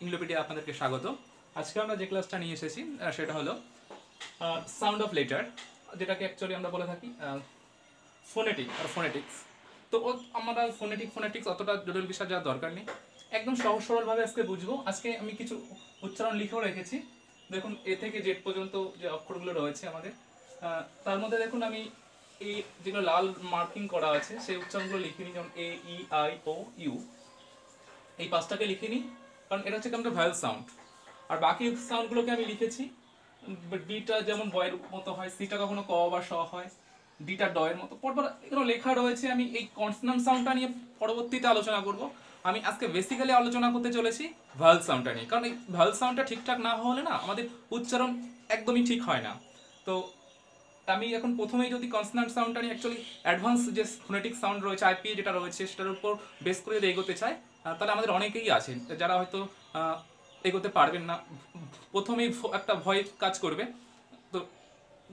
ইংলোপিডিয়া আপনাদেরকে স্বাগত। আজকে আমরা যে ক্লাসটা নিয়ে এসেছি সেটা হলো সাউন্ড অফ লেটার, যেটাকে অ্যাকচুয়ালি আমরা বলে থাকি ফোনেটিক আর ফোনেটিক্স। তো আমরা ফোনেটিক্স অতটা জটিল বিষয় যাওয়ার দরকার নেই, একদম সহজ সরলভাবে আজকে বুঝবো। আজকে আমি কিছু উচ্চারণ লিখেও রেখেছি। দেখুন এ থেকে জেড পর্যন্ত যে অক্ষরগুলো রয়েছে আমাদের, তার মধ্যে দেখুন আমি এই যেগুলো লাল মার্কিং করা আছে সেই উচ্চারণগুলো লিখে নিই, যেমন এ ই আই ও ইউ, এই পাঁচটাকে লিখে নিই, কারণ এটা হচ্ছে একটা ভয়েল সাউন্ড। আর বাকি সাউন্ডগুলোকে আমি লিখেছি, ডিটা যেমন বয়ের মতো হয়, সিটা কখনো ক বা স হয়, ডিটা ডয়ের মতো। পরপর এগুলো লেখা রয়েছে। আমি এই কনসোনান্ট সাউন্ডটা নিয়ে পরবর্তীতে আলোচনা করব। আমি আজকে বেসিক্যালি আলোচনা করতে চলেছি ভয়েল সাউন্ডটা নিয়ে, কারণ এই ভয়েল সাউন্ডটা ঠিকঠাক না হলে না আমাদের উচ্চারণ একদমই ঠিক হয় না। তো আমি এখন প্রথমেই যদি কনসোনান্ট সাউন্ডটা নিয়ে অ্যাকচুয়ালি অ্যাডভান্স যে ফোনেটিক সাউন্ড রয়েছে, আইপি যেটা রয়েছে সেটার উপর বেস করে যদি এগোতে চাই, তাহলে আমাদের অনেকেই আছেন যারা হয়তো এগোতে পারবেন না, প্রথমেই একটা ভয় কাজ করবে। তো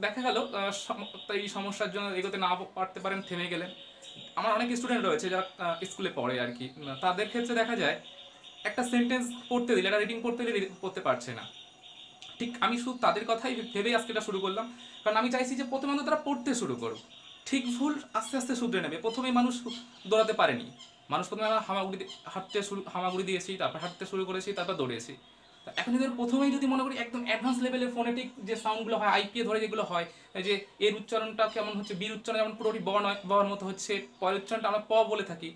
দেখা গেল এই সমস্যার জন্য এগোতে না পারতে পারেন, থেমে গেলেন। আমার অনেক স্টুডেন্ট রয়েছে যারা স্কুলে পড়ে আর কি, তাদের ক্ষেত্রে দেখা যায় একটা সেন্টেন্স পড়তে দিলে, একটা রিডিং পড়তে দিলে পড়তে পারছে না। ঠিক আমি শুধু তাদের কথাই ভেবেই আজকে এটা শুরু করলাম, কারণ আমি চাইছি যে প্রথমে তারা পড়তে শুরু করুক, ঠিক ভুল আস্তে আস্তে শুধরে নেবে। প্রথমেই মানুষ দৌড়াতে পারেনি, মানুষ প্রথমে আমরা হামাগুড়ি দিয়েছি, তারপর হাঁটতে শুরু করেছি, তারপর দৌড়েছি। এখন যদি প্রথমেই যদি মনে করি একদম অ্যাডভান্স লেভেলের ফোনেটিক যে সাউন্ডগুলো হয়, আইপিএ ধরে যেগুলো হয়, যে এর উচ্চারণটা কেমন হচ্ছে, বির উচ্চারণ যেমন পুরোটি ব নয়, বর মতো হচ্ছে, পরের উচ্চারণটা আমরা প বলে থাকি,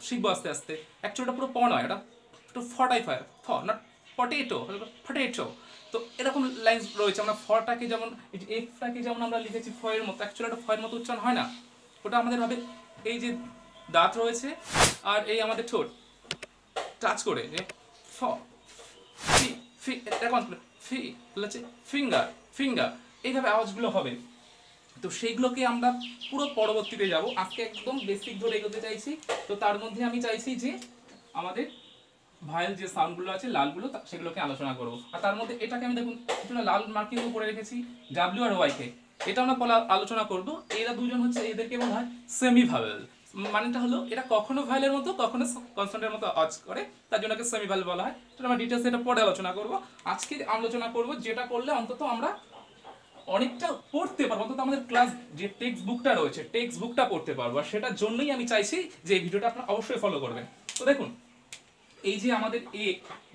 শিখবো আস্তে আস্তে। অ্যাকচুয়ালি ওটা পুরো প নয়, এটা একটু ফটাই ফায়, ফ নট পটেটো, ফটেটো। তো এরকম লাইন্স রয়েছে। আমরা ফটাকে যেমন এফটাকে যেমন আমরা লিখেছি ফ এর মতো, অ্যাকচুয়ালি একটা ফ এর মতো উচ্চারণ হয় না। ওটা আমাদের হবে এই যে দাঁত রয়েছে আর এই আমাদের ঠোঁট টাচ করে যে ফ ফি ফি, এখন ফি হচ্ছে ফিঙ্গার ফিঙ্গার, এইভাবে আওয়াজগুলো হবে। তো সেইগুলোকে আমরা পুরো পরবর্তীতে যাব, আজকে একদম বেসিক ধরে এগোতে চাইছি। তো তার মধ্যে আমি চাইছি যে আমাদের ভায়েল যে সাউন্ডগুলো আছে লালগুলো, সেগুলোকে আলোচনা করব। আর তার মধ্যে এটাকে আমি দেখুন কিছুটা লাল মার্কিং করে রেখেছি, ডাব্লিউ আর ওয়াই কে, এটা আমরা আলোচনা করব। এরা দুজন হচ্ছে, এদেরকে বলা হয় সেমি ভাওয়েল। মানেটা হলো এটা কখনো ভাইলের মতো কখনো কনসোনেন্টের মতো আওয়াজ করে, তার জন্য সেমি ভাইল বলা হয়। সেটা আমরা ডিটেলস এটা পরে আলোচনা করব। আজকে আলোচনা করব যেটা করলে অন্তত আমরা অনেকটা পড়তে পারবো, অন্তত আমাদের ক্লাস যে টেক্সট বুকটা রয়েছে টেক্সট বুকটা পড়তে পারবো। আর সেটার জন্যই আমি চাইছি যে এই ভিডিওটা আপনারা অবশ্যই ফলো করবেন। তো দেখুন এই যে আমাদের এ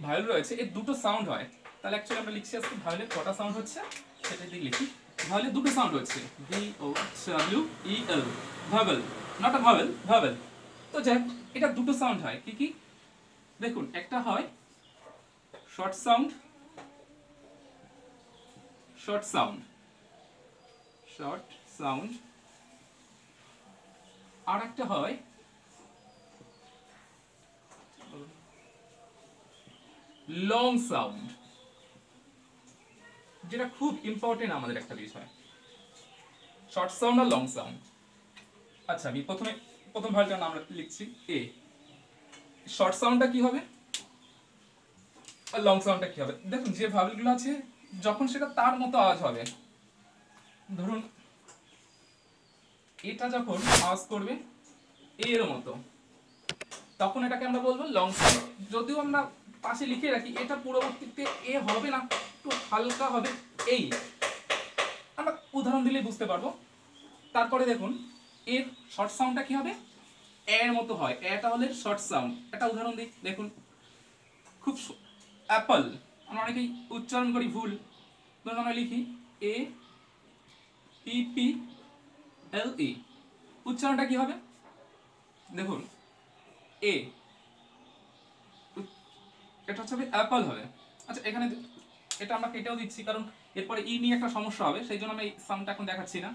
ভায়োল রয়েছে, এর দুটো সাউন্ড হয়। তাহলে অ্যাকচুয়ালি আমরা লিখছি আজকে ভায়োলের কটা সাউন্ড হচ্ছে সেটা দিয়ে লিখি। ভায়োলের দুটো সাউন্ড হচ্ছে, V O W E L, vowel, not a vowel, vowel. তো যাই, এটা দুটো সাউন্ড হয়। কি কি দেখুন, একটা হয় short sound, short sound, short sound. আর একটা হয় লং সাউন্ড, যেটা খুব ইম্পর্টেন্ট আমাদের একটা বিষয়, শর্ট সাউন্ড আর লং সাউন্ড। আচ্ছা আমি প্রথম ভার্সন আমরা লিখছি এ। শর্ট সাউন্ডটা কি হবে আর লং সাউন্ডটা কি হবে? দেখুন যে ভাবেলগুলো আছে যখন সেটা তার মতো আওয়াজ হবে, ধরুন এটা যখন আওয়াজ করবে এর মতো, তখন এটাকে আমরা বলবো লং সাউন্ড। যদিও আমরা পাশে লিখে রাখি এটা পরবর্তীতে এ হবে না, একটু হালকা হবে এই, আমরা উদাহরণ দিলে বুঝতে পারবো। তারপরে দেখুন এর শর্ট সাউন্ডটা কি হবে, এর মতো হয়, এটা হলে শর্ট সাউন্ড। একটা উদাহরণ দিই, দেখুন খুব অ্যাপল আমরা অনেকেই উচ্চারণ করি ভুল, ধরুন আমরা লিখি এ পি পি এল ই, উচ্চারণটা কি হবে দেখুন এ, এটা হচ্ছে অ্যাপল হবে। আচ্ছা এখানে এটা আমরা কেটেও দিচ্ছি, কারণ এরপরে ই নিয়ে একটা সমস্যা হবে, সেই জন্য আমি এই সাউন্ডটা এখন দেখাচ্ছি না,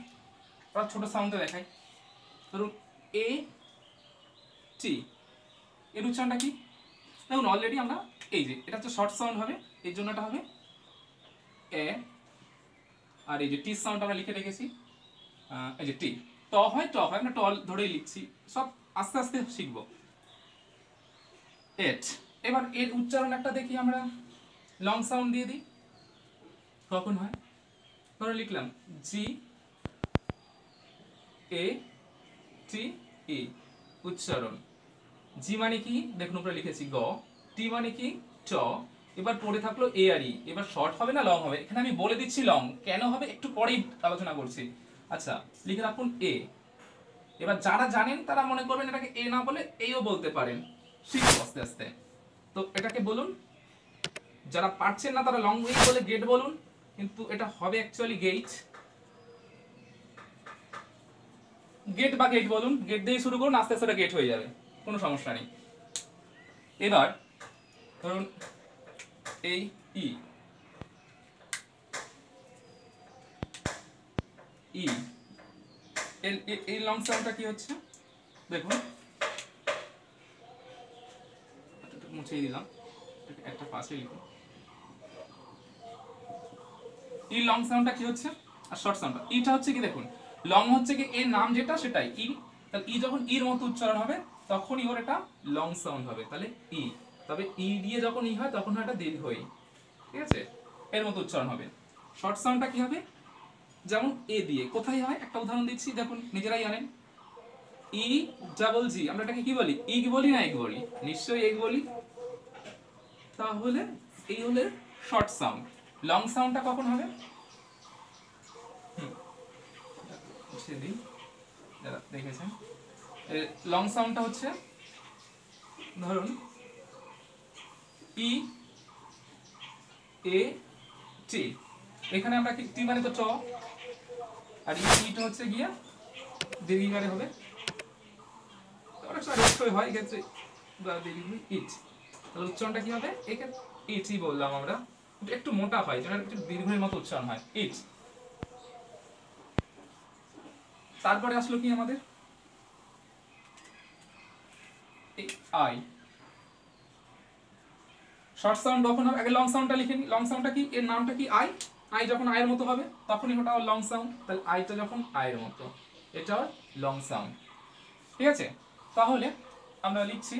ওরা ছোট সাউন্ডে দেখাই। ধরুন এ টি, এর উচ্চারণটা কি দেখুন, অলরেডি আমরা এই যে এটা হচ্ছে শর্ট সাউন্ড হবে, এই জন্য এটা হবে এ। আর এই যে টি সাউন্ড আমরা লিখে রেখেছি, এই যে টি, ট হয় ট হয়, আমরা ট ধরেই লিখছি, সব আস্তে আস্তে শিখবো। এট, এবার এর উচ্চারণ একটা দেখি আমরা, লং সাউন্ড দিয়ে দিই, কখন হয় ধরে লিখলাম জি এ টি ই, উচ্চারণ জি মানে কি দেখুন উপরে লিখেছি গ, টি মানে কি চ, এবার পড়ে থাকলো এ আর ই, এবার শর্ট হবে না লং হবে? এখানে আমি বলে দিচ্ছি লং কেন হবে একটু পরেই আলোচনা করছি। আচ্ছা লিখে রাখুন এ। এবার যারা জানেন তারা মনে করবেন এটাকে এ না বলে এইও বলতে পারেন, শিখবো আস্তে আস্তে। তো এটাকে বলুন, যারা পারছেন না তারা লং ওয়ে বলে গেট বলুন, কিন্তু এটা হবে অ্যাকচুয়ালি গেট। গেট বা গেট বলুন, গেট দিয়ে শুরু করুন, আস্তে আস্তে গেট হয়ে যাবে, কোনো সমস্যা নেই। এবার ধরুন এই ই ই এই লং সাউন্ডটা কি হচ্ছে দেখুন, মুছেই দিলাম, একটা পাশে লিখুন। ই লং সাউন্ডটা কি হচ্ছে, আর শর্ট সাউন্ডটা ইটা হচ্ছে কি দেখুন, লং হচ্ছে কি এর নাম যেটা সেটাই ই, তাহলে ই যখন ইর মতো উচ্চারণ হবে তখনই ওর এটা লং সাউন্ড হবে, তাহলে ই। তবে ই দিয়ে যখন ই হয় তখন এটা দীর্ঘ ই, ঠিক আছে, এর মতো উচ্চারণ হবে। শর্ট সাউন্ডটা কি হবে, যেমন এ দিয়ে কোথায় হয় একটা উদাহরণ দিচ্ছি দেখুন, নিজেরাই জানেন। ই ডাবল জি, আমরা এটাকে কি বলি, ইগ বলি না এগ বলি? নিশ্চয়ই এগ বলি। তাহলে এই হলে শর্ট সাউন্ড। লং সাউন্ডটা কখন হবে, সেদিন যারা দেখেছেন লং সাউন্ডটা হচ্ছে ধরুন ই এ টি, এখানে আমরা কি টি মানে তো চ, আর ইটা হচ্ছে গিয়া দীর্ঘিকারে হবে, অনেক সময় রক্ষই হয় এক্ষেত্রে দীর্ঘ ইট, তাহলে উচ্চারণটা কি হবে, এক্ষেত্রে ইটই বললাম আমরা, একটু মোটা হয় যেন একটু দীর্ঘের মতো উচ্চারণ হয় ইট। তারপরে আসলো কি আমাদের আই, শর্ট সাউন্ড কখন হবে, আগে লং সাউন্ডটা লিখে নি, লং সাউন্ডটা কি, এর নামটা কি আই, আই যখন আয়ের মতো হবে তখনই ওটা লং সাউন্ড, তাহলে আইটা যখন আয়ের মতো এটা লং সাউন্ড, ঠিক আছে। তাহলে আমরা লিখছি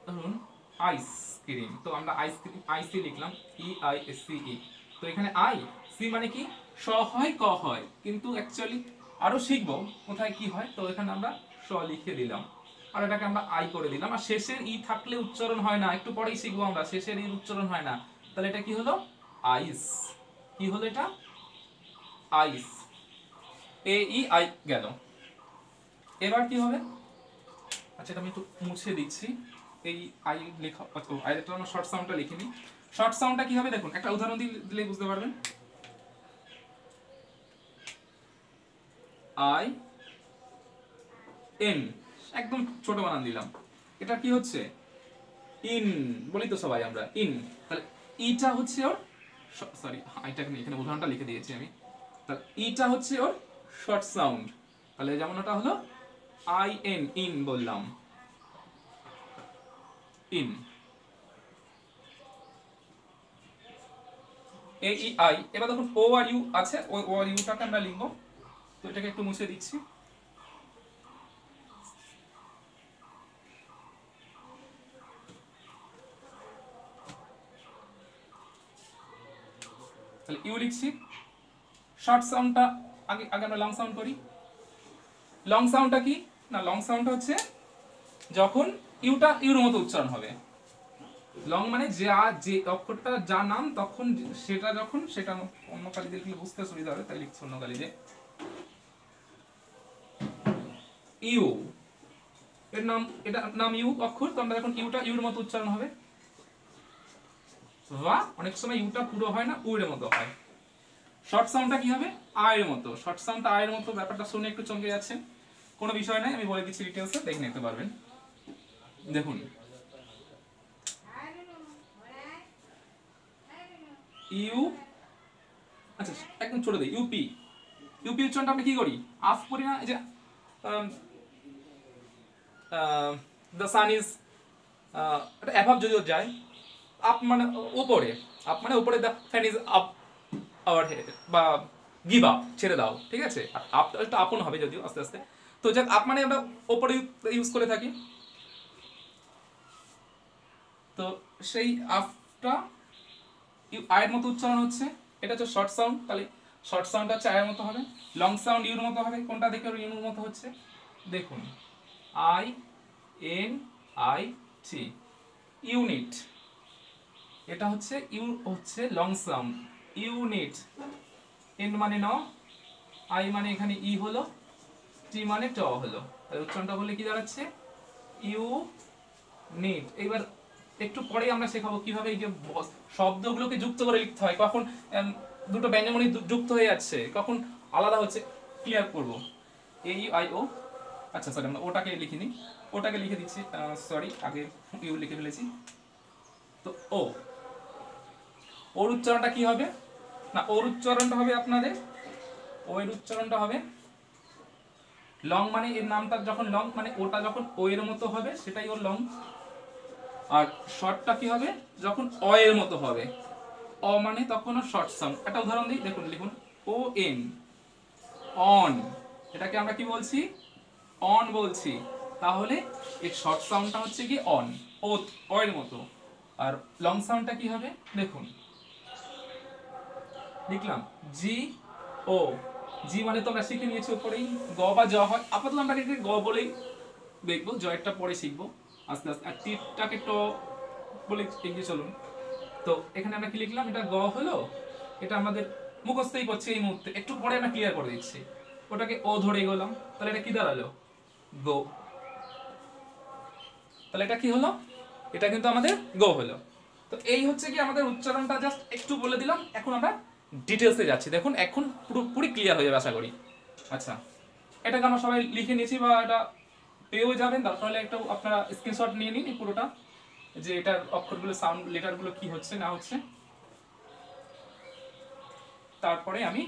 ধরুন আইসক্রিম, তো আমরা আইসক্রিম আইসি লিখলাম, E I S C E. তো এখানে আই সি মানে কি স হয় ক হয়, কিন্তু অ্যাকচুয়ালি আরো শিখবো কোথায় কি হয়, তো এখানে আমরা স লিখে দিলাম, আর এটাকে আমরা আই করে দিলাম। আর শেষের ই থাকলে উচ্চারণ হয় না, একটু পরেই শিখবো আমরা, শেষের ই উচ্চারণ হয় না, তাহলে এটা কি হলো আইস, কি হলো এটা আইস, এ ই আই গেল। এবার কি হবে, আচ্ছা এটা আমি একটু মুছে দিচ্ছি, এই আই লেখা আইটা আমরা শর্ট সাউন্ডটা লিখে নিই। শর্ট সাউন্ডটা কি হবে দেখুন, একটা উদাহরণ দিলে বুঝতে পারবেন। আই এন, একদম ছোট বানান দিলাম, এটা কি হচ্ছে ইন, বলি তো সবাই আমরা ইন, তাহলে ইটা হচ্ছে ওর, সরি আইটাকে এখানে উদাহরণটা লিখে দিয়েছি আমি, তাহলে ইটা হচ্ছে ওর শর্ট সাউন্ড, তাহলে যেমন ওটা হলো আই এন ইন বললাম, ইন। এ ই আই, এবার দেখুন ও আর ইউ আছে, ওই ও আর ইউটাকে আমরা লিখবো, তো এটাকে একটু মুছে দিচ্ছি। তাহলে ইউ লিখছি, শর্ট সাউন্ডটা আগে আগে আমরা লং সাউন্ড করি। লং সাউন্ডটা কি না, লং সাউন্ডটা হচ্ছে যখন ইউটা ইউর মতো উচ্চারণ হবে, লং মানে যা যে অক্ষরটা যা নাম তখন সেটা যখন সেটা, অন্য কালি দিয়ে লিখলে বুঝতে সুবিধা হবে তাই লিখছি অন্য কালি দিয়ে। ইউ এর নাম, এটা নাম ইউ অক্ষর, তো আমরা যখন ইউটা ইউর মতো উচ্চারণ হবে, বা অনেক সময় ইউটা পুরো হয় না উর মতো হয়। শর্ট সাউন্ডটা কি হবে আয়ের মতো, শর্ট সাউন্ডটা আয়ের মতো, ব্যাপারটা শুনে একটু চমকে যাচ্ছেন, কোনো বিষয় নাই, আমি বলে দিচ্ছি ডিটেইলসে, দেখে নিতে পারবেন। দেখুন ইউ, আচ্ছা একদম ছোট দিই, ইউপি, ইউপি উচ্চারণটা আমরা কি করি আফ করি না, এই যে দ্য সান ইজ, এটা অ্যাভাব যদিও যায়, আপ মানে উপরে, আপ মানে উপরে, the fan is up our head, বা গিভ আপ ছেড়ে দাও, ঠিক আছে, আর আপটা একটু আপন হবে যদিও আস্তে আস্তে, তো যাক আপ মানে আমরা ওপরে ইউজ করে থাকি, তো সেই আপটা আয়ের মতো উচ্চারণ হচ্ছে, এটা হচ্ছে শর্ট সাউন্ড, তাহলে শর্ট সাউন্ডটা হচ্ছে আয়ের মতো হবে, লং সাউন্ড ইউর মতো হবে, কোনটা দেখে ইউর মতো হচ্ছে দেখুন I N I T. Unit, এটা হচ্ছে ইউ হচ্ছে লং সাউন্ড, ইউনিট। এন মানে ন, আই মানে এখানে ই হলো, টি মানে ট হলো, তাহলে উচ্চারণটা বললে কি দাঁড়াচ্ছে ইউ নিট। এবার একটু পরেই আমরা শেখাবো কিভাবে এই যে শব্দগুলোকে যুক্ত করে লিখতে হয়, কখন দুটো ব্যঞ্জনধ্বনি যুক্ত হয়ে যাচ্ছে, কখন আলাদা হচ্ছে, ক্লিয়ার করবো। এ ই আই ও, আচ্ছা সরি আমরা ওটাকে লিখিনি, ওটাকে লিখে দিচ্ছি, সরি আগে ইউ লিখে ফেলেছি। তো ও, ওর উচ্চারণটা কি হবে না, ওর উচ্চারণটা হবে আপনাদের, ও এর উচ্চারণটা হবে লং, মানে এর নামটা যখন লং মানে ওটা যখন ও এর মতো হবে সেটাই ওর লং। আর শর্টটা কি হবে যখন অ এর মতো হবে, অ মানে তখন শর্ট সাউন্ড। একটা উদাহরণ দিই, দেখুন লিখুন ও এন, অন, এটাকে আমরা কি বলছি অন বলছি, তাহলে এর শর্ট সাউন্ডটা হচ্ছে কি অন, ও অ এর মতো। আর লং সাউন্ডটা কি হবে দেখুন, লিখলাম জি ও, জি মানে তো আমরা শিখে নিয়েছি উপরেই গ বা জ হয়, আপাতত আমরা এটাকে গ বলেই দেখবো, জয়েরটা পরে শিখবো আস্তে আস্তে। আর টিটাকে ট বলে এগিয়ে চলুন। তো এখানে আমরা কি লিখলাম, এটা গ হলো, এটা আমাদের মুখস্থই করছে এই মুহূর্তে, একটু পরে আমরা ক্লিয়ার করে দিচ্ছি। ওটাকে ও ধরে গেলাম, তাহলে এটা কি দাঁড়ালো গো, তাহলে এটা কি হলো, এটা কিন্তু আমাদের গো হলো। তো এই হচ্ছে কি আমাদের উচ্চারণটা, জাস্ট একটু বলে দিলাম, এখন আমরা ডিটেলসে যাচ্ছি, দেখুন এখন পুরোপুরি ক্লিয়ার হয়ে যাবে আশা করি। আচ্ছা, এটাকে আমরা সবাই লিখে নিয়েছি বা এটা পেয়েও যাবেন, দরকার হলে একটা আপনারা স্ক্রিনশট নিয়ে নিন পুরোটা, যে এটার অক্ষরগুলো সাউন্ড লেটারগুলো কি হচ্ছে না হচ্ছে। তারপরে আমি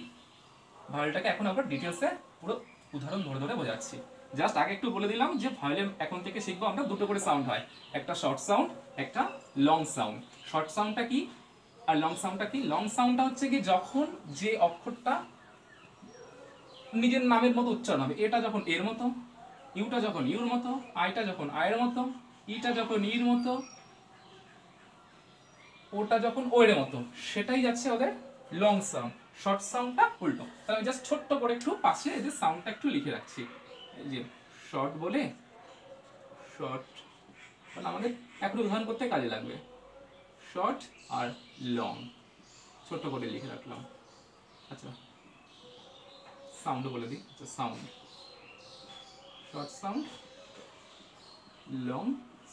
ভয়েলটাকে এখন আবার ডিটেলসে পুরো উদাহরণ ধরে ধরে বোঝাচ্ছি। জাস্ট আগে একটু বলে দিলাম যে ভয়েলে এখন থেকে শিখবো আমরা দুটো করে সাউন্ড হয়, একটা শর্ট সাউন্ড, একটা লং সাউন্ড। শর্ট সাউন্ডটা কি আর লং সাউন্ডটা কি? লং সাউন্ডটা হচ্ছে কি যখন যে অক্ষরটা নিজের নামের মতো উচ্চারণ হবে, এটা যখন এর মতো, ইউটা যখন ইউর মতো, আইটা যখন আয়ের মতো, ইটা যখন ইর মতো, ওটা যখন ওর মতো, সেটাই যাচ্ছে ওদের লং সাউন্ড। শর্ট সাউন্ডটা উল্টো। তাহলে আমি জাস্ট ছোট্ট করে একটু পাশে এদের সাউন্ডটা একটু লিখে রাখছি, এই যে শর্ট বলে শর্ট, কারণ আমাদের এখন উদাহরণ করতে কাজে লাগবে। শর্ট আর লং ছোট্ট করে লিখে রাখলাম। আচ্ছা সাউন্ডও বলে দিই, আচ্ছা sound, short sound, long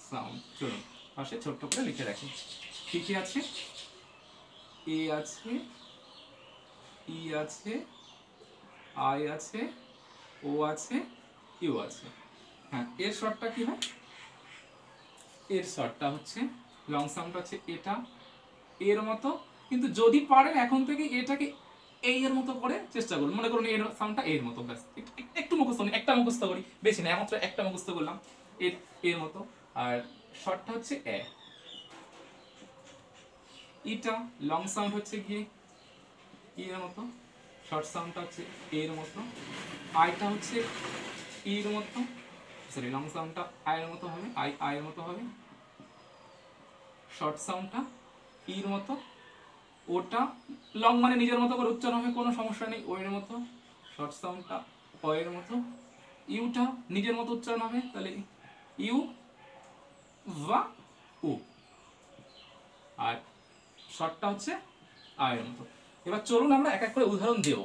sound. চলুন পাশে ছোট্ট করে লিখে রাখি। কি কি আছে? এ আছে, ই আছে, আই আছে, ও আছে, ইউ আছে। হ্যাঁ, এর শর্টটা কি হয়? এর শর্টটা হচ্ছে লং সাউন্ড হচ্ছে এটা এর মতো, কিন্তু যদি পারেন এখন থেকে এটাকে এই এর মতো করে চেষ্টা করুন। মনে করুন এর সাউন্ডটা এর মতো, ব্যাস একটু মুখস্থ করি, একটা মুখস্থ করি, বেশি না, একমাত্র একটা মুখস্থ করলাম, এর এর মতো। আর শর্টটা হচ্ছে এ। ইটা লং সাউন্ড হচ্ছে গিয়ে ই এর মতো, শর্ট সাউন্ডটা হচ্ছে এর মতো। আইটা হচ্ছে ইর মতো, সরি লং সাউন্ডটা আয়ের মতো হবে, আই আয়ের মতো হবে, শর্ট সাউন্ডটা ইর মতো, ওটা লং মানে নিজের মতো করে উচ্চারণ হবে, কোনো সমস্যা নেই, ও এর মতো, শর্ট সাউন্ডটা অ এর মতো, ইউটা নিজের মতো উচ্চারণ হবে, তাহলে ইউ বা উ, আর শর্টটা হচ্ছে আয়ের মতো। এবার চলুন আমরা এক এক করে উদাহরণ দেব।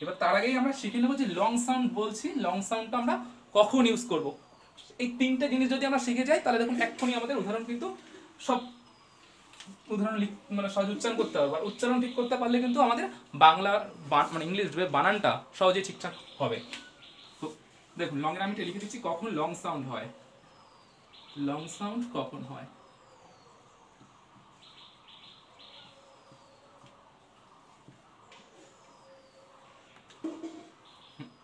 এবার তার আগেই আমরা শিখে নেবো যে লং সাউন্ড বলছি, লং সাউন্ডটা আমরা কখন ইউজ করব। এই তিনটে জিনিস যদি আমরা শিখে যাই তাহলে দেখুন এক্ষুনি আমাদের উদাহরণ কিন্তু সব উদাহরণ মানে সহজ উচ্চারণ করতে হবে। আর উচ্চারণ ঠিক করতে পারলে কিন্তু আমাদের বাংলা মানে ইংলিশ বানানটা সহজেই ঠিকঠাক হবে। তো দেখুন লং এর আমি লিখে দিচ্ছি কখন লং সাউন্ড হয়। লং সাউন্ড কখন হয়?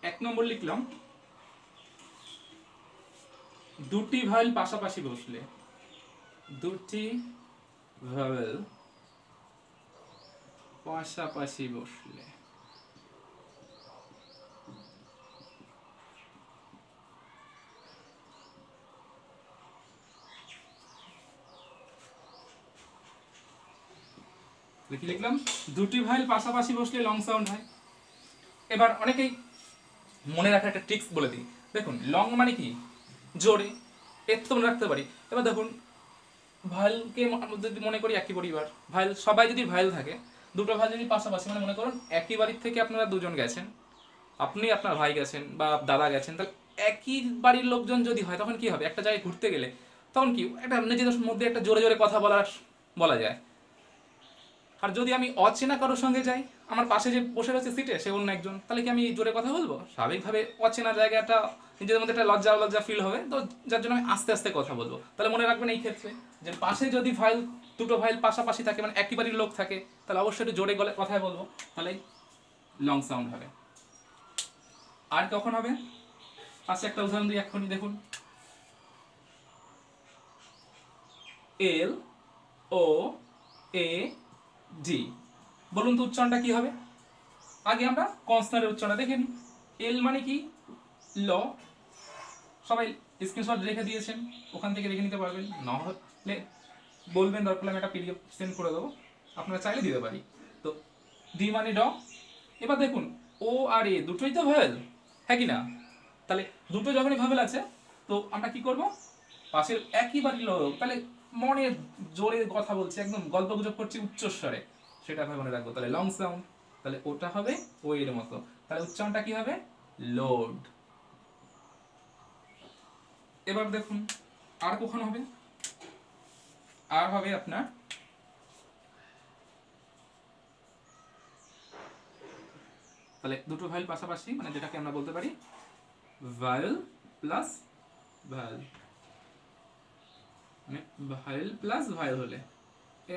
এক নম্বর লিখলাম দুটি ভাওয়েল পাশাপাশি বসলে, দুটি ভাওয়েল পাশাপাশি বসলে। কি লিখলাম? দুটি ভাওয়েল পাশাপাশি বসলে লং সাউন্ড হয়। এবার অনেকেই মনে রাখার একটা ট্রিক্স বলে দিই। দেখুন লং মানে কি জোরে, এর তো মনে রাখতে পারি। এবার দেখুন ভাইলকে যদি মনে করি একই পরিবার, ভাইল সবাই যদি ভাইল থাকে, দুটো ভাইল যদি পাশাপাশি, মানে মনে করুন একই বাড়ির থেকে আপনারা দুজন গেছেন, আপনি আপনার ভাই গেছেন বা দাদা গেছেন, তাহলে একই বাড়ির লোকজন যদি হয় তখন কি হবে, একটা জায়গায় ঘুরতে গেলে তখন কি একটা নিজেদের মধ্যে একটা জোরে জোরে কথা বলা যায়। আর যদি আমি অচেনা কারোর সঙ্গে যাই, আমার পাশে যে বসে রয়েছে সিটে সে অন্য একজন, তাহলে কি আমি জোরে কথা বলবো? স্বাভাবিকভাবে অচেনা জায়গাটা নিজেদের মধ্যে একটা লজ্জা লজ্জা ফিল হবে, তো যার জন্য আমি আস্তে আস্তে কথা বলবো। তাহলে মনে রাখবেন এই ক্ষেত্রে যে পাশে যদি দুটো ভাইল পাশাপাশি থাকে, মানে একই বাড়ির লোক থাকে, তাহলে অবশ্যই একটু জোরে গলে কথায় বলবো, তাহলে লং সাউন্ড হবে। আর কখন হবে? পাশে একটা উদাহরণ দিই এক্ষুনি, দেখুন। এল ও এ ডি, বলুন তো উচ্চারণটা কি হবে? আগে আমরা কনসোনেন্টের উচ্চারণটা দেখে নিই। এল মানে কি? ল। সবাই স্ক্রিনশট রেখে দিয়েছেন, ওখান থেকে রেখে নিতে পারবেন, নাহলে বলবেন, দরকার আমি একটা পিডিএফ সেন্ড করে দেবো, আপনারা চাইলে দিতে পারি। তো ডি মানে ড। এবার দেখুন ও আর এ দুটোই তো ভয়েল, হ্যাঁ কি না? তাহলে দুটো যখনই ভয়েল আছে, তো আমরা কি করব? পাশের একই বাড়ির লোক, তাহলে মনে জোরে কথা বলছে, একদম গল্প গুজব করছি উচ্চস্বরে, সেটা আমি মনে রাখবো। তাহলে লং সাউন্ড, তাহলে ওটা হবে ও এর মতো, তাহলে উচ্চারণটা কি হবে? লোড। এবার দেখুন আর কখন হবে? আর হবে আপনার তাহলে দুটো ভাইল পাশাপাশি, মানে যেটাকে আমরা বলতে পারি ভাইল প্লাস ভাইল, মানে ভাইল প্লাস ভাইল হলে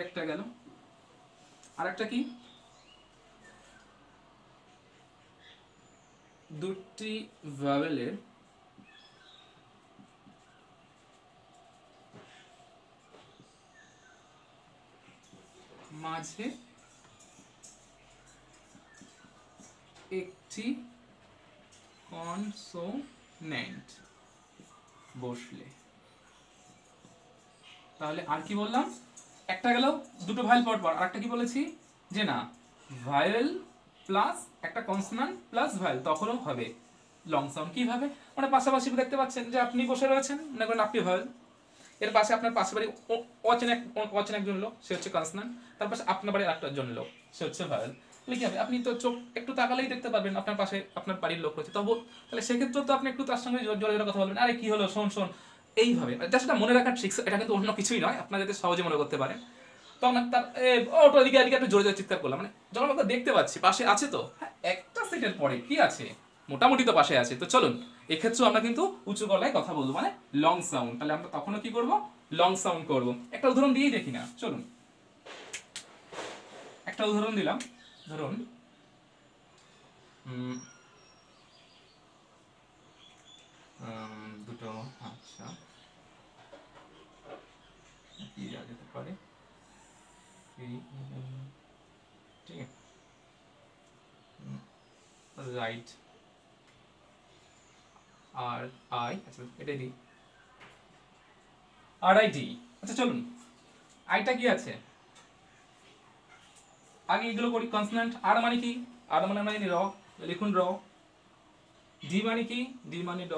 একটা গেল। আর একটা কি? দুটি ভাওয়েলের মাঝে একটি কনসোনেন্ট বসলে, তাহলে আর কি বললাম? একটা গেল দুটো ভাইল পর পর, আর একটা কি বলেছি যে না, ভাইল প্লাস একটা কনসোনান্ট প্লাস ভাইল, তখনও হবে লং সাউন্ড। কিভাবে? মানে পাশাপাশি দেখতে পাচ্ছেন যে আপনি বসে রয়েছেন, মনে করেন আপনি ভাইল, এর পাশে আপনার পাশে বাড়ি অচেনা অচেনা একজন লোক, সে হচ্ছে কনসোনান্ট, তার পাশে আপনার বাড়ির একটা জন লোক, সে হচ্ছে ভাইল। তাহলে কি হবে? আপনি তো চোখ একটু তাকালেই দেখতে পারবেন আপনার পাশে আপনার বাড়ির লোক রয়েছে, তবু তাহলে সেক্ষেত্রে তো আপনি একটু তার সঙ্গে জোরে জোরে কথা বলবেন, আরে কি হলো, শোন শোন, এইভাবে। জাস্ট এটা মনে রাখার ট্রিক্স, এটা কিন্তু অন্য কিছুই নয়, আপনারা যাতে সহজে মনে করতে পারেন। তখন তার ওটা এদিকে এদিকে একটু জোরে জোরে চিৎকার করলাম, মানে যখন আমরা দেখতে পাচ্ছি পাশে আছে, তো হ্যাঁ একটা সেটের পরে কি আছে, মোটামুটি তো পাশে আছে, তো চলুন এক্ষেত্রেও আমরা কিন্তু উঁচু গলায় কথা বলবো, মানে লং সাউন্ড। তাহলে আমরা তখনও কি করব? লং সাউন্ড করব। একটা উদাহরণ দিয়েই দেখি না, চলুন একটা উদাহরণ দিলাম। ধরুন দুটো, আচ্ছা কি দেওয়া যেতে পারে, ঠিক আছে, রাইট আর আই, আচ্ছা এটাই দিই, আর আই ডি। আচ্ছা চলুন, আইটা কি আছে, আগে এগুলো করি। কনসোনেন্ট আর মানে কি? আর মানে আমরা জানি র, লিখুন র। ডি মানে কি? ডি মানে ড।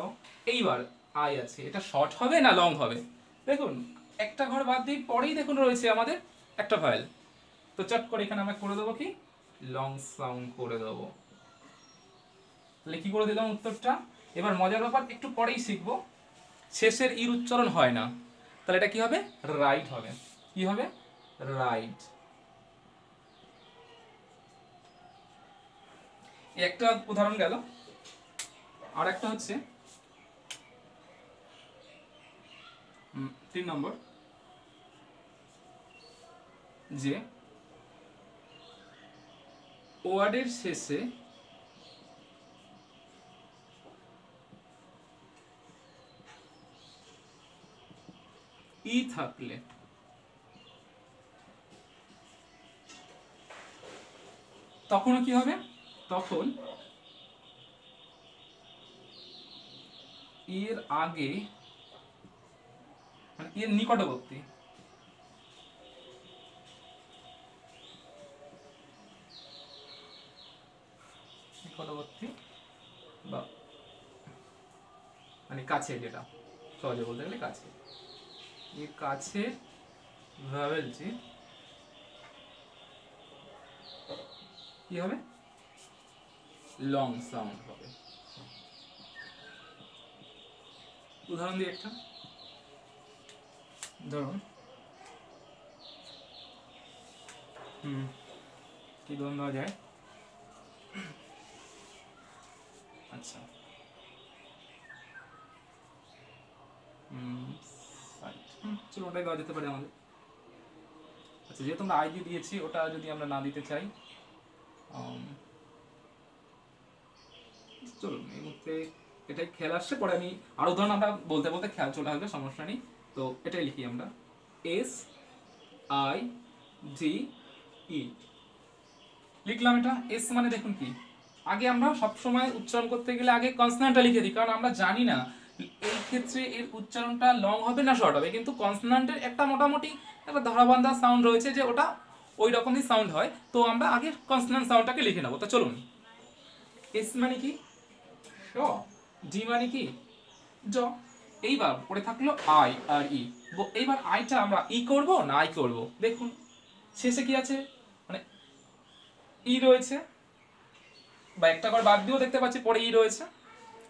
এইবার আই আছে, এটা শর্ট হবে না লং হবে? দেখুন একটা ঘর বাদ দিয়ে পরেই দেখুন রয়েছে আমাদের একটা ভয়েল, তো চট করে এখানে আমরা করে দেবো কি, লং সাউন্ড করে দেবো। তাহলে কি করে দিলাম উত্তরটা? এবার মজার ব্যাপার, একটু পরেই শিখবো, শেষের ইর উচ্চারণ হয় না, তাহলে এটা কি হবে? রাইট হবে। কি হবে? রাইট। একটা উদাহরণ গেল। আর একটা হচ্ছে 3 নম্বর, যে ওয়ার্ডের শেষে ই থাকলে তখনও কি হবে? তখন এর আগে, মানে এর নিকটবর্তী নিকটবর্তী বা মানে কাছে, যেটা সহজে বলতে গেলে কাছে, এর কাছে ভাওয়েল জি কি হবে, লং সাউন্ড হবে। উদাহরণ দিই একটা, ধরুন কি ধরুন দেওয়া যায়, আচ্ছা চলো ওটাই দেওয়া যেতে পারে আমাদের। আচ্ছা যেহেতু আমরা আইডি দিয়েছি, ওটা যদি আমরা না দিতে চাই, চলুন এই মুহূর্তে এটাই খেয়াল আসছে, পরে আমি আরো উদাহরণ আমরা বলতে বলতে খেয়াল চলে আসবে, সমস্যা নেই। তো এটাই লিখি আমরা, এস আই জি ই লিখলাম। এটা এস মানে দেখুন কি, আগে আমরা সবসময় উচ্চারণ করতে গেলে আগে কনসোনান্টটা লিখে দিই, কারণ আমরা জানি না এই ক্ষেত্রে এর উচ্চারণটা লং হবে না শর্ট হবে, কিন্তু কনসোনান্টের একটা মোটামুটি একটা ধরাবান্ধা সাউন্ড রয়েছে যে ওটা ওই রকমই সাউন্ড হয়, তো আমরা আগে কনসোনান্ট সাউন্ডটাকে লিখে নেবো। তো চলুন, এস মানে কি শ, জি মানে কি জ, এইবার পড়ে থাকলো আই আর ই। এইবার আইটা আমরা ই করব না আই করব, দেখুন শেষে কি আছে, মানে ই রয়েছে, বা একটা করে বাদ দিয়েও দেখতে পাচ্ছি পরে ই রয়েছে,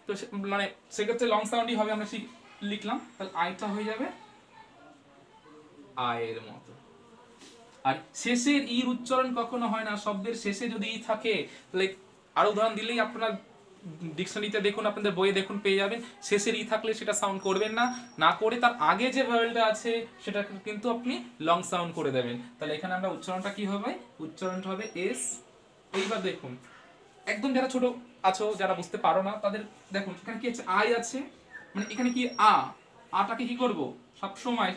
তো মানে সেক্ষেত্রে লং সাউন্ডই হবে, আমরা লিখলাম, তাহলে আইটা হয়ে যাবে আয়ের মতো। আর শেষের ইর উচ্চারণ কখনো হয় না, শব্দের শেষে যদি ই থাকে, লাইক আরো উদাহরণ দিলেই আপনারা ডিকশনারিতে দেখুন, আপনাদের বইয়ে দেখুন পেয়ে যাবেন, শেষের ই থাকলে সেটা সাউন্ড করবেন না, না করে তার আগে যে ভাওয়েলটা আছে সেটা কিন্তু আপনি লং সাউন্ড করে দেবেন। তাহলে এখানে আমরা উচ্চারণটা কি হবে, উচ্চারণটা হবে এস। এইবার দেখুন একদম যারা ছোট আছো, যারা বুঝতে পারো না, তাদের দেখুন এখানে কি আছে, আই আছে, মানে এখানে কি আটাকে কি করব, সব সময়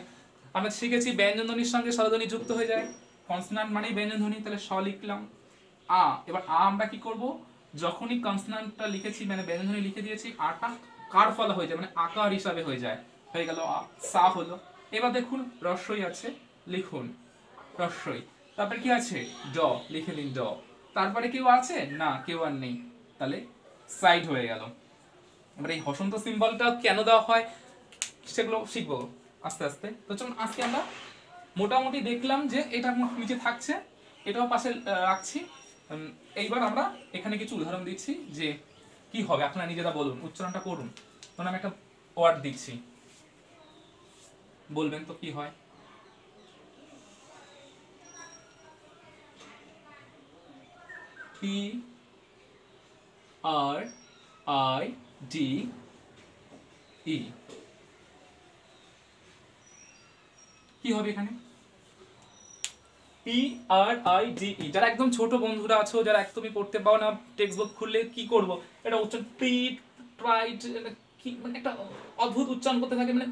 আমরা শিখেছি ব্যঞ্জন ধ্বনির সঙ্গে স্বরধ্বনি যুক্ত হয়ে যায়, কনসোনান্ট মানেই ব্যঞ্জন ধ্বনি, তাহলে স লিখলাম এবার আমরা কি করব, যখনই কনসোনান্টটা লিখেছি মানে ব্যঞ্জন ধ্বনি লিখে দিয়েছি, আটা কার ফলা হয়ে যায়, মানে আকার হিসাবে হয়ে যায়, হয়ে গেল সা হলো। এবার দেখুন রস্বই আছে, লিখুন রস্বই, তারপরে কি আছে ড, লিখে দিন ড, তারপরে কেউ আছে না, কেউ আর নেই, তাহলে সাইড হয়ে গেল। এবার এই হসন্ত সিম্বলটা কেন দেওয়া হয় সেগুলো শিখবো আস্তে আস্তে। তো চলুন আজকে আমরা মোটামুটি দেখলাম যে এটা নিচে থাকছে, এটাও পাশে রাখছি। এইবার আমরা এখানে কিছু উদাহরণ দিচ্ছি যে কি হবে, আপনারা নিজেরা বলুন, উচ্চারণটা করুন। তখন আমি একটা ওয়ার্ড দিচ্ছি, বলবেন তো কি হয়। P R I D E, কি হবে এখানে, P R I D E. যারা একদম ছোট বন্ধুরা আছো, যারা একদমই পড়তে পারো না, টেক্সট বুক খুললে কি করব, এটা উচ্চারণ পিট প্রাইট কি, মানে একটা অদ্ভুত উচ্চারণ করতে থাকে, মানে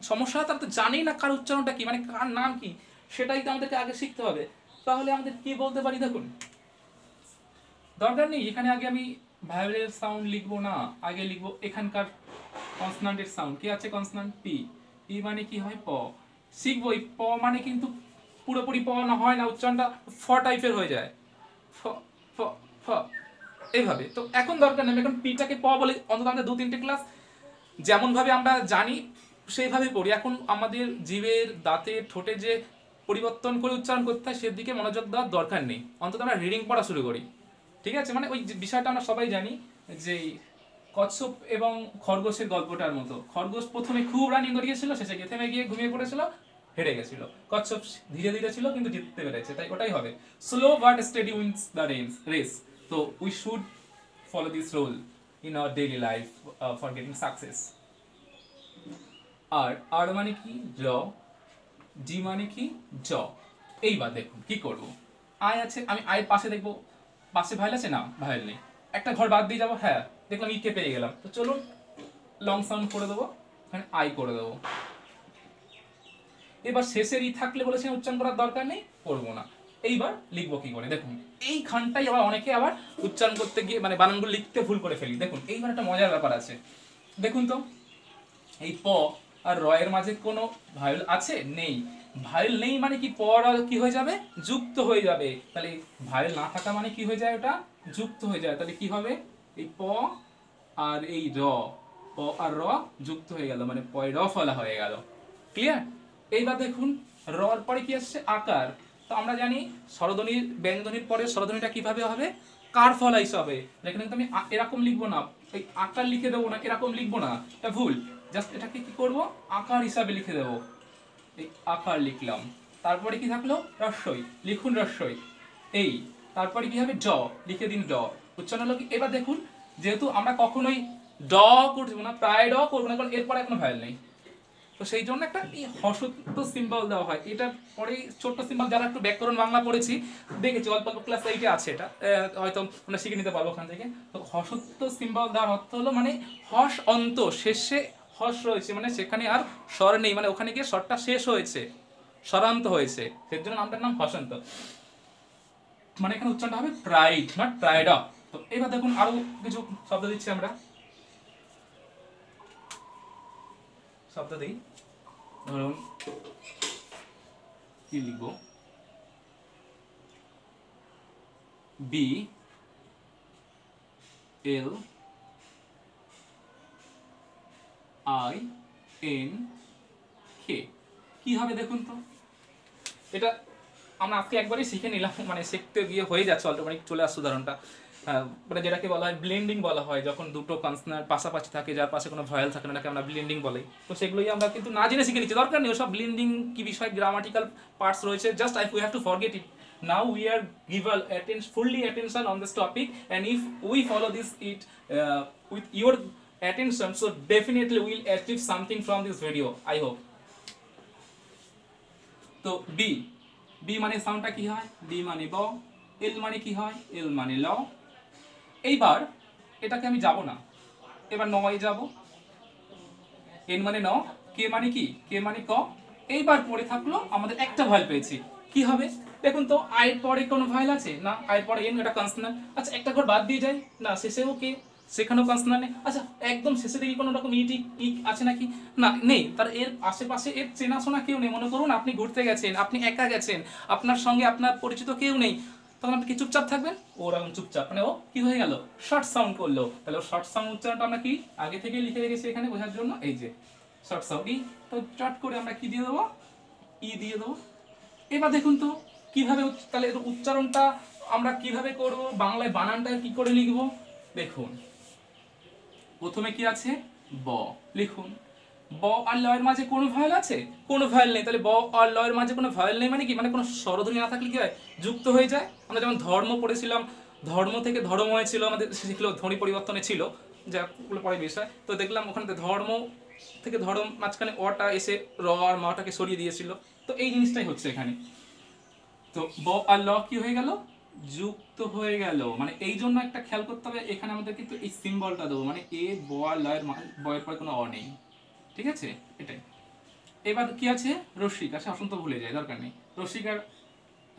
সমস্যা, তারা তো জানেই না কার উচ্চারণটা কি, মানে কার নাম কি, সেটাই তো আমাদেরকে আগে শিখতে হবে। তাহলে আমাদের কি বলতে পারি, দেখুন দরকার নেই এখানে আগে আমি ভায়োলের সাউন্ড লিখবো না, আগে লিখবো এখানকার কনসোনান্টের সাউন্ড। কি আছে কনসোনান্ট পি, পি মানে কি হয় প, শিখবো। এই প মানে কিন্তু পুরোপুরি প না হয় না, উচ্চারণটা ফ টাইপের হয়ে যায়, ফ ফ ফ এইভাবে। তো এখন দরকার নেই, এখন পিটাকে প বলে অন্তত আমাদের 2-3টে ক্লাস যেমন ভাবে আমরা জানি সেইভাবে পড়ি। এখন আমাদের জিভের দাঁতের ঠোঁটে যে পরিবর্তন করে উচ্চারণ করতে হয় সেদিকে মনোযোগ দেওয়ার দরকার নেই, অন্তত আমরা রিডিং পড়া শুরু করি, ঠিক আছে। মানে ওই বিষয়টা আমরা সবাই জানি যে কচ্ছপ এবং খরগোশের গল্পটার মতো, খরগোশ প্রথমে খুব রানিং করিয়েছিল, শেষে গিয়ে থেমে গিয়ে ঘুমিয়ে পড়েছিল, হেরে গেছিল। কচ্ছপ ধীরে ধীরে ছিল কিন্তু জিততে পেরেছে, তাই ওটাই হবে, slow but steady wins the race. তো we should follow this rule in our daily life for getting success. আর আর মানে কি র, জি মানে কি জ। এইবার দেখুন কি করব, আয় আছে, আমি আয়ের পাশে দেখবো, পাশে ভাইল আছে না, ভাইল নেই, একটা ঘর বাদ দিয়ে যাবো, হ্যাঁ দেখলাম ইকে পেয়ে গেলাম। তো চলুন লং সাউন্ড করে দেবো, এখানে আই করে দেবো। এবার শেষের ই থাকলে বলেছেন উচ্চারণ করার দরকার নেই, করবো না। এইবার লিখবো কি করে, দেখুন এই খানটাই আবার অনেকে আবার উচ্চারণ করতে গিয়ে মানে বানানগুলো লিখতে ভুল করে ফেলি। দেখুন এইবার একটা মজার ব্যাপার আছে, দেখুন তো এই প আর র এর মাঝে কোনো ভায়োল আছে, নেই। ভায়োল নেই মানে কি, প আর কি হয়ে যাবে, যুক্ত হয়ে যাবে। তাহলে ভায়োল না থাকা মানে কি হয়ে যায়, ওটা যুক্ত হয়ে যায়। তাহলে কি হবে, এই প আর এই র, প আর র যুক্ত হয়ে গেল, মানে পয় র ফলা হয়ে গেল। ক্লিয়ার। এইবার দেখুন রর পরে কি আসছে আকার। তো আমরা জানি স্বরধ্বনির ব্যঞ্জনধ্বনির পরে স্বরধ্বনিটা কিভাবে হবে, কার ফলা হিসাবে। এখানে কিন্তু আমি এরকম লিখবো না, এই আকার লিখে দেবো না, এরকম লিখবো না, এটা ভুল। জাস্ট এটাকে কি করব, আকার হিসাবে লিখে দেবো। এই আকার লিখলাম, তারপরে কি থাকলো রস্বই, লিখুন রস্বই। এই তারপরে কি হবে ড, লিখে দিন ড। উচ্চারণ হলো কি, এবার দেখুন যেহেতু আমরা কখনোই ড করবো না, প্রায় ড করবো না, কারণ এরপরে কোনো ভয়েল নেই। তো সেই জন্য একটা এই হসত্ব সিম্বল দেওয়া হয়। এটা পরে ছোট্ট সিম্বল, যারা একটু ব্যাকরণ বাংলা পড়েছি দেখেছি, অল্প অল্প ক্লাস 8-এ আছে এটা, হয়তো আমরা শিখে নিতে পারবো ওখান থেকে। তো হসত্ব সিম্বল দেওয়ার অর্থ হলো মানে হস অন্ত, শেষে হস রয়েছে, মানে সেখানে আর স্বর নেই, মানে ওখানে গিয়ে স্বরটা শেষ হয়েছে, স্বরান্ত হয়েছে, সেই জন্য নামটার নাম হসন্ত। মানে এখানে উচ্চারণটা হবে প্রাইড, নট প্রাইড অফ। তো এবার দেখুন আরো কিছু শব্দ দিচ্ছি আমরা, শব্দ দিই। ধরুন কি লিখব, B L I N K, কি হবে দেখুন তো। এটা আমরা আজকে একবারই শিখে নিলাম, মানে শিখতে গিয়ে হয়ে যাচ্ছে অটোমেটিক চলে আসছে উদাহরণটা। মানে যেটাকে বলা হয় ব্লেন্ডিং বলা হয়, যখন দুটো কনসোনান্ট পাশাপাশি থাকে, যার পাশে কোনো ভয়েল থাকে না, এটাকে আমরা ব্লেন্ডিং বলি। তো সেগুলোই আমরা কিন্তু না জেনে শিখে নিচ্ছি, দরকার নেই ওসব ব্লেন্ডিং কি বিষয়, গ্রামাটিক্যাল পার্টস রয়েছে, just we have to forget it. Now we are given fully attention on this topic, and if we follow this with your attention, so definitely we'll achieve something from this video, I hope. তো B, B মানে সাউন্ডটা কি হয়, B মানে ব, এল মানে কি হয়, এল মানে ল। এইবার এটাকে আমি যাব না, এবার নয় যাব, এন মানে ন, কে মানে কি, কে মানে ক। এইবার পরে থাকলো আমাদের একটা ভয়েল পেয়েছি, কি হবে দেখুন তো, আয়ের পরে কোনো ভয়েল আছে না, আয়ের পরে এন, এটা কনসোনান্ট। আচ্ছা একটা ঘর বাদ দিয়ে যায় না, শেষেও কে, সেখানেও কনসোনান্ট নেই। আচ্ছা একদম শেষে দেখি কোনো রকম ইটি ইক আছে নাকি, না নেই। তার এর আশেপাশে এর চেনাশোনা কেউ নেই। মনে করুন আপনি ঘুরতে গেছেন, আপনি একা গেছেন, আপনার সঙ্গে আপনার পরিচিত কেউ নেই, তখন আপনি কি চুপচাপ থাকবেন, ওরকম চুপচাপ, মানে ও কি হয়ে গেল, শর্ট সাউন্ড করলো। তাহলে ও শর্ট সাউন্ড উচ্চারণটা আমরা কি আগে থেকে লিখে রেখেছি এখানে বোঝার জন্য, এই যে শর্ট সাউন্ড ই। তো চট করে আমরা কি দিয়ে দেবো, ই দিয়ে দেবো। এবার দেখুন তো কিভাবে, তাহলে উচ্চারণটা আমরা কিভাবে করব, বাংলায় বানানটা কি করে লিখব দেখুন। প্রথমে কি আছে ব, লিখুন। ব আর লয়ের মাঝে কোনো ভয়েল আছে, কোনো ভয়েল নেই। তাহলে ব আর লয়ের মাঝে কোনো ভয়েল নেই মানে কি, মানে কোনো স্বরধ্বনি না থাকলে কি হয়, যুক্ত হয়ে যায়। আমরা যেমন ধর্ম পড়েছিলাম, ধর্ম থেকে ধর্ম হয়েছিল, আমাদের সেগুলো ধ্বনি পরিবর্তনে ছিল, যাগুলো পরে বিষয়। তো দেখলাম ওখানে ধর্ম থেকে ধর্ম মাঝখানে অটা এসে র আর মাটাকে সরিয়ে দিয়েছিল। তো এই জিনিসটাই হচ্ছে এখানে। তো ব আর ল কি হয়ে গেল, যুক্ত হয়ে গেল। মানে এই জন্য একটা খেয়াল করতে হবে, এখানে আমাদের কিন্তু এই সিম্বলটা দেবো, মানে এ ব আর ল এর বয়ের পরে কোনো অ নেই, ঠিক আছে, এটাই। এবার কি আছে রস্যিকা, সে অসন্ত ভুলে যায়, দরকার নেই রস্যিকার।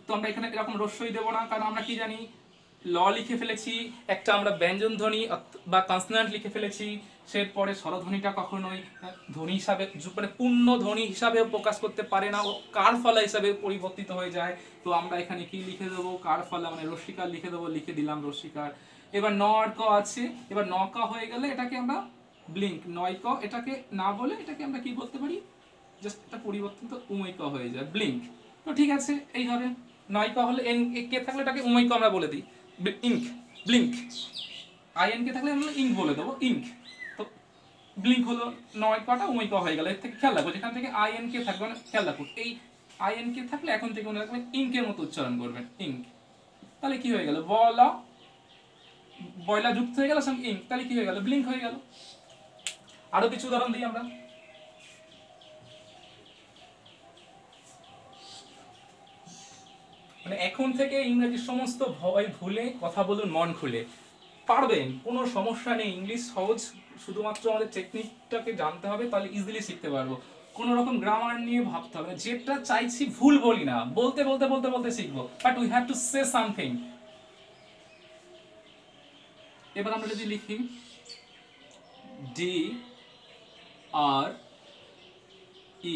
তো আমরা এখানে এরকম রস্যই দেবো না, কারণ আমরা কি জানি ল লিখে ফেলেছি, একটা আমরা ব্যঞ্জন ধ্বনি বা কনসোনান্ট লিখে ফেলেছি, সে পরে স্বরধ্বনিটা কখনোই ধ্বনি হিসাবে, মানে পূর্ণ ধ্বনি হিসাবেও প্রকাশ করতে পারে না, ও কার ফলা হিসাবে পরিবর্তিত হয়ে যায়। তো আমরা এখানে কি লিখে দেবো, কার ফলা, মানে রস্যিকার লিখে দেবো, লিখে দিলাম রস্যিকার। এবার ন আর ক আছে, এবার ন ক হয়ে গেলে এটাকে আমরা ব্লিঙ্ক, নয় ক এটাকে না বলে এটাকে আমরা কি বলতে পারি, জাস্ট এটা পরিবর্তন, তো উমৈ ক হয়ে যায়, ব্লিঙ্ক। তো ঠিক আছে এইভাবে। নয় ক হলে এন কে থাকলে এটাকে উমৈ ক আমরা বলে দিই, ইঙ্ক, ব্লিঙ্ক। আই এন কে থাকলে আমরা ইঙ্ক বলে দেবো, ইঙ্ক। তো ব্লিঙ্ক হলো, নয় কটা উমৈ ক হয়ে গেল। এর থেকে খেয়াল রাখবো, যেখান থেকে আই এন কে থাকবে না, খেয়াল রাখুন এই আই এন কে থাকলে এখন থেকে মনে রাখবেন ইঙ্কের মতো উচ্চারণ করবেন, ইঙ্ক। তাহলে কি হয়ে গেল, বলা, বয়লা যুক্ত হয়ে গেল সঙ্গে ইঙ্ক, তাহলে কি হয়ে গেল, ব্লিঙ্ক হয়ে গেল। আরো কিছু উদাহরণ দিই আমরা। মানে এখন থেকে ইংরেজির সমস্ত ভয় ভুলে কথা বলুন মন খুলে, পারবেন, কোনো সমস্যা নেই। ইংলিশ সহজ, শুধুমাত্র আমাদের টেকনিকটাকে জানতে হবে, তাহলে ইজিলি শিখতে পারবো। কোনো রকম গ্রামার নিয়ে ভাবতে হবে না, যেটা চাইছি ভুল বলি না, বলতে বলতে বলতে বলতে শিখবো, but we have to say something. এবার আমরা যদি লিখি D R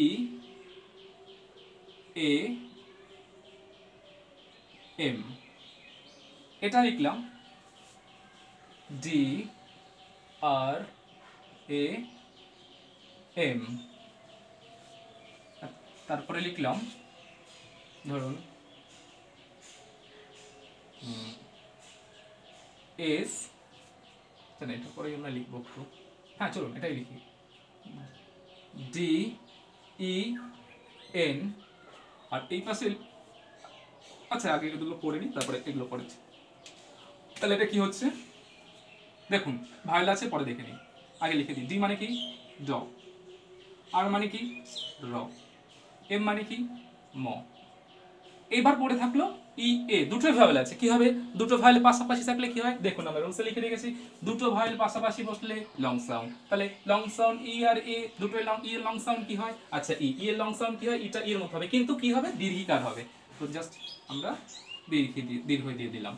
E A M, এটা লিখলাম ডি আর এ এম, তারপরে লিখলাম ধরুন এস, এটা পরে আমরা লিখবো একটু, হ্যাঁ চলুন এটাই লিখি, ডি ই এন, আর এই পাশে, আচ্ছা আগে এগুলো পড়ে নিই তারপরে এগুলো পড়েছি। তাহলে এটা কি হচ্ছে দেখুন, ভায়োল আছে পরে দেখে নিই, আগে লিখে দিই। ডি মানে কি ড, আর মানে কি র, এম মানে কি ম। এবার পড়ে থাকলো ই এ, দুটো ভায়োল আছে, কি হবে দুটো ভায়োল পাশাপাশি থাকলে কি হয় দেখুন, আমরা রুলসে লিখে রেখেছি দুটো ভায়োল পাশাপাশি বসলে লং সাউন্ড। তাহলে লং সাউন্ড ই আর এ, দুটো লং, ই এর লং সাউন্ড কি হয়, আচ্ছা ই এর লং সাউন্ড কি হয়, ইটা এর মতো হবে কিন্তু কি হবে দীর্ঘিকার হবে। তো জাস্ট আমরা দীর্ঘ দিয়ে দিলাম।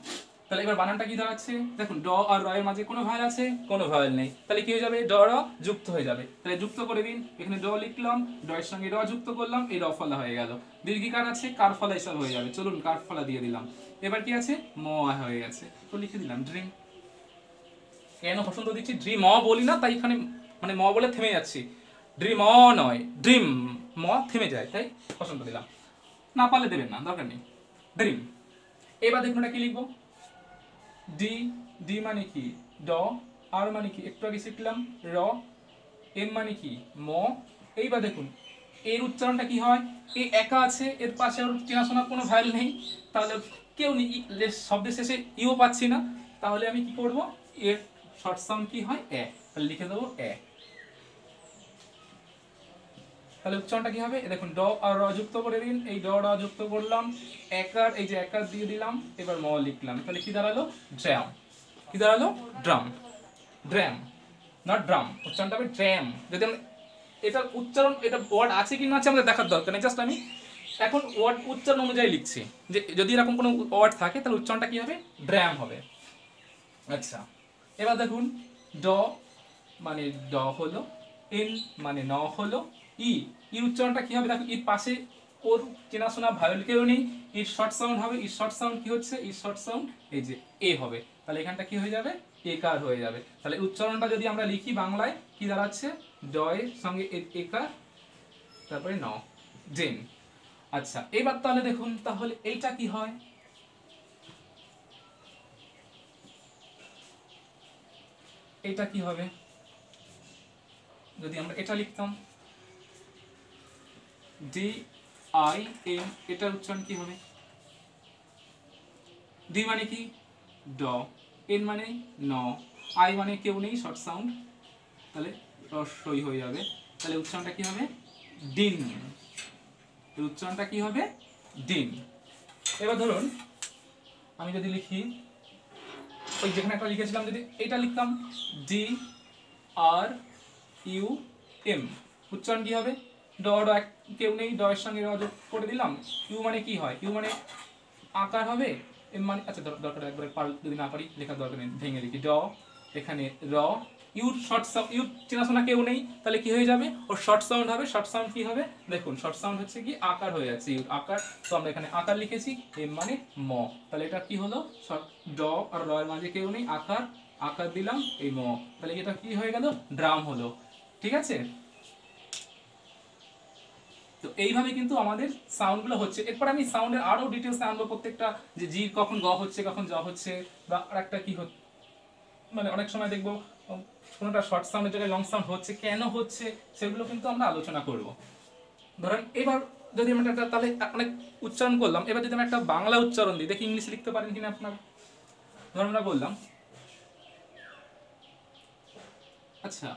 তাহলে এবার বানানটা কি দাঁড়াচ্ছে দেখুন, ড আর র এর মাঝে কোনো ভায়োল আছে, কোনো ভায়োল নেই, তাহলে কি হয়ে যাবে ড র যুক্ত হয়ে যাবে। তাহলে যুক্ত করে দিন, এখানে ড লিখলাম, ড এর সঙ্গে র যুক্ত করলাম, এই র ফলা হয়ে গেল। দীর্ঘিকার আছে কার ফলা হিসাব হয়ে যাবে, চলুন কার ফলা দিয়ে দিলাম। এবার কি আছে ম হয়ে গেছে, তো লিখে দিলাম ড্রিম। কেন পছন্দ দিচ্ছি ড্রিম বলি না, তাই এখানে মানে ম বলে থেমে যাচ্ছি, ড্রিম নয় ড্রিম, ম থেমে যায় তাই পছন্দ দিলাম, না পারলে দেবেন না দরকার নেই, ড্রিম। এবার দেখুন এটা কি লিখবো, ডি, ডি মানে কি ড, আর মানে কি একটু আগে শিখলাম র, এম মানে কি ম। এইবার দেখুন এর উচ্চারণটা কি হয়, এ একা আছে, এর পাশে আর চেনাশোনা কোনো ভ্যাল নেই, তাহলে কেউ নেই, শব্দের শেষে ইও পাচ্ছি না, তাহলে আমি কি করব, এর শর্ট সাউন্ড কি হয় এ, তাহলে লিখে দেবো এ। তাহলে উচ্চারণটা কি হবে দেখুন, ড আর র যুক্ত করে দিন, এই ড র যুক্ত করলাম, একার এই যে একার দিয়ে দিলাম, এবার ম লিখলাম, তাহলে কি দাঁড়ালো ড্রাম, কি দাঁড়ালো ড্রাম, ড্রাম নট ড্রাম, উচ্চারণটা হবে ড্রাম। যদি আমরা এটার উচ্চারণ, এটা ওয়ার্ড আছে কি না আছে আমাদের দেখার দরকার নেই, জাস্ট আমি এখন ওয়ার্ড উচ্চারণ অনুযায়ী লিখছি, যে যদি এরকম কোনো ওয়ার্ড থাকে তাহলে উচ্চারণটা কি হবে ড্রাম হবে। আচ্ছা এবার দেখুন, ড মানে ড হলো, এন মানে ন হলো, ই, ই উচ্চারণটা কি হবে দেখো, এর পাশে ওর চেনাশোনা ভায়োল কেউ নেই, এর শর্ট সাউন্ড হবে, এর শর্ট সাউন্ড কি হচ্ছে, এর শর্ট সাউন্ড এই যে এ হবে, তাহলে এখানটা কি হয়ে যাবে একার হয়ে যাবে। তাহলে উচ্চারণটা যদি আমরা লিখি বাংলায় কি দাঁড়াচ্ছে, ড এর সঙ্গে একার, তারপরে ন, ডেন। আচ্ছা এবার তাহলে দেখুন, তাহলে এইটা কি হয়, এটা কি হবে যদি আমরা এটা লিখতাম, ডি আই এম, এটার উচ্চারণ কি হবে, ডি মানে কি ড, এন মানে ন, আই মানে কেউ নেই শর্ট সাউন্ড, তাহলে রস্বই হয়ে যাবে, তাহলে উচ্চারণটা কি হবে ডিন, এর উচ্চারণটা কি হবে ডিন। এবার ধরুন আমি যদি লিখি, ওই যেখানে একটা লিখেছিলাম যদি এটা লিখতাম, ডি আর ইউ এম, উচ্চারণ কি হবে ড, ড কেউ নেই, ড এর সঙ্গে র যোগ করে দিলাম, ইউ মানে কি হয়, ইউ মানে আকার হবে, এম মানে আচ্ছা দরকার একবারে যদি না পারি লেখার দরকার নেই, ভেঙে লিখি ড, এখানে র, ইউর শর্ট সাউন্ড, ইউর চেনাশোনা কেউ নেই, তাহলে কি হয়ে যাবে ওর শর্ট সাউন্ড হবে, শর্ট সাউন্ড কি হবে দেখুন, শর্ট সাউন্ড হচ্ছে কি আকার হয়ে যাচ্ছে, ইউর আকার, তো আমরা এখানে আকার লিখেছি, এম মানে ম, তাহলে এটা কি হলো ড আর র এর মাঝে কেউ নেই, আকার, আকার দিলাম এই ম, তাহলে এটা কি হয়ে গেল ড্রাম হলো, ঠিক আছে। তো এইভাবে কিন্তু আমাদের সাউন্ডগুলো হচ্ছে। এরপর আমি সাউন্ডের আরো ডিটেলস আনবো, প্রত্যেকটা যে জি কখন গ হচ্ছে কখন জ হচ্ছে, বা আরেকটা কি হচ্ছে, মানে অনেক সময় দেখবো কোনোটা শর্ট সাউন্ডের জায়গায় লং সাউন্ড হচ্ছে, কেন হচ্ছে সেগুলো কিন্তু আমরা আলোচনা করব। ধরেন এবার যদি আমরা একটা তাহলে অনেক উচ্চারণ করলাম, এবার যদি আমরা একটা বাংলা উচ্চারণ দিই, দেখি ইংলিশে লিখতে পারেন কিনা আপনার। ধরুন আমরা বললাম, আচ্ছা